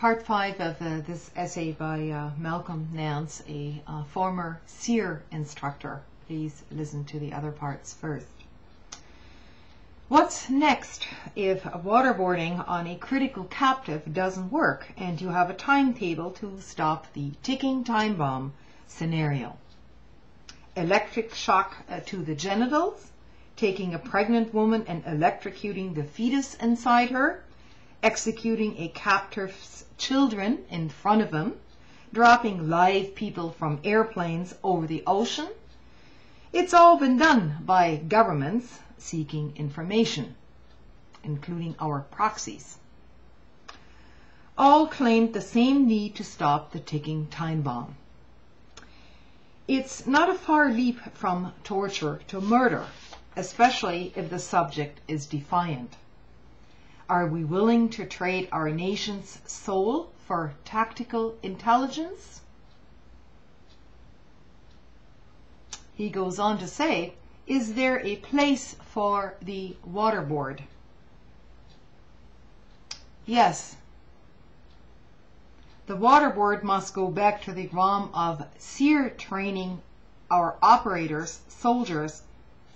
Part 5 of this essay by Malcolm Nance, a former SERE instructor. Please listen to the other parts first. What's next if waterboarding on a critical captive doesn't work and you have a timetable to stop the ticking time bomb scenario? Electric shock to the genitals, taking a pregnant woman and electrocuting the fetus inside her, executing a captive's children in front of him, dropping live people from airplanes over the ocean. It's all been done by governments seeking information, including our proxies. All claimed the same need to stop the ticking time bomb. It's not a far leap from torture to murder, especially if the subject is defiant. Are we willing to trade our nation's soul for tactical intelligence? He goes on to say, is there a place for the waterboard? Yes. The waterboard must go back to the realm of SERE training our operators, soldiers,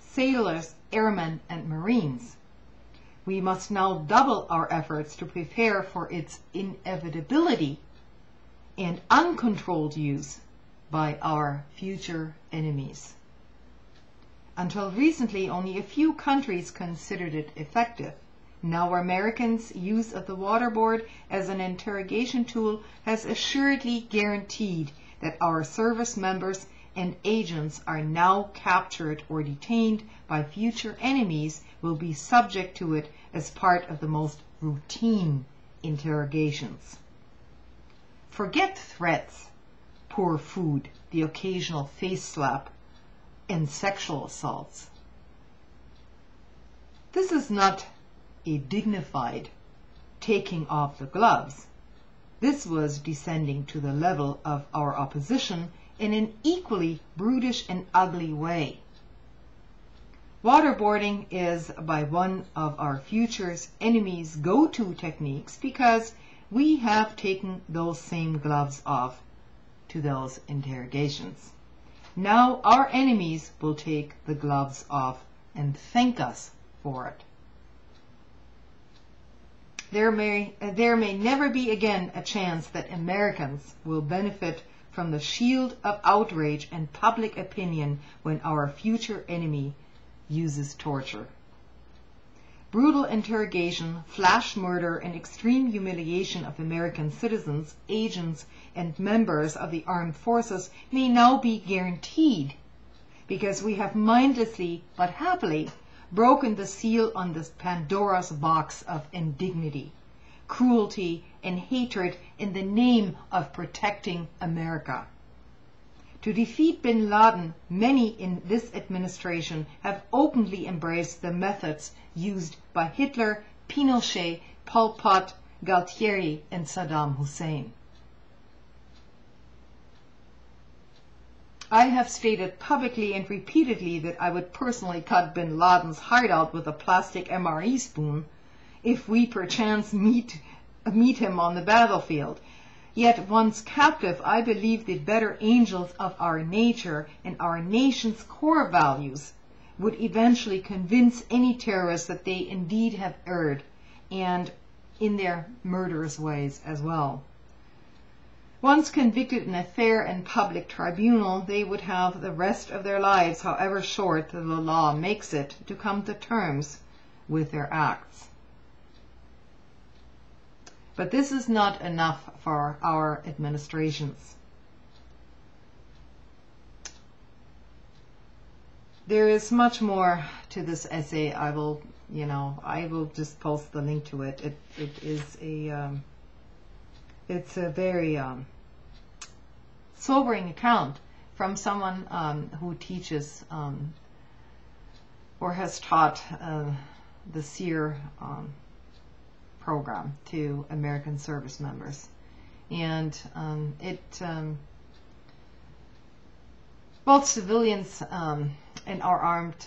sailors, airmen, and Marines. We must now double our efforts to prepare for its inevitability and uncontrolled use by our future enemies. Until recently, only a few countries considered it effective. Now Americans' use of the waterboard as an interrogation tool has assuredly guaranteed that our service members and agents are now captured or detained by future enemies will be subject to it as part of the most routine interrogations. Forget threats, poor food, the occasional face slap, and sexual assaults. This is not a dignified taking off the gloves. This was descending to the level of our opposition in an equally brutish and ugly way. Waterboarding is by one of our future's enemies' go-to techniques because we have taken those same gloves off to those interrogations. Now our enemies will take the gloves off and thank us for it. There may never be again a chance that Americans will benefit from the shield of outrage and public opinion when our future enemy uses torture. Brutal interrogation, flash murder, and extreme humiliation of American citizens, agents, and members of the armed forces may now be guaranteed because we have mindlessly but happily broken the seal on this Pandora's box of indignity, cruelty, and hatred in the name of protecting America. To defeat bin Laden, many in this administration have openly embraced the methods used by Hitler, Pinochet, Pol Pot, Galtieri, and Saddam Hussein. I have stated publicly and repeatedly that I would personally cut bin Laden's heart out with a plastic MRE spoon if we perchance meet him on the battlefield. Yet once captive, I believe the better angels of our nature and our nation's core values would eventually convince any terrorists that they indeed have erred, and in their murderous ways as well. Once convicted in a fair and public tribunal, they would have the rest of their lives, however short the law makes it, to come to terms with their acts. But this is not enough for our administrations. There is much more to this essay. I will just post the link to it. It's a very sobering account from someone who teaches or has taught the SERE program to American service members, and both civilians and our armed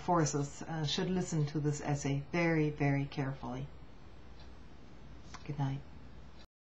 forces should listen to this essay very, very carefully. Good night.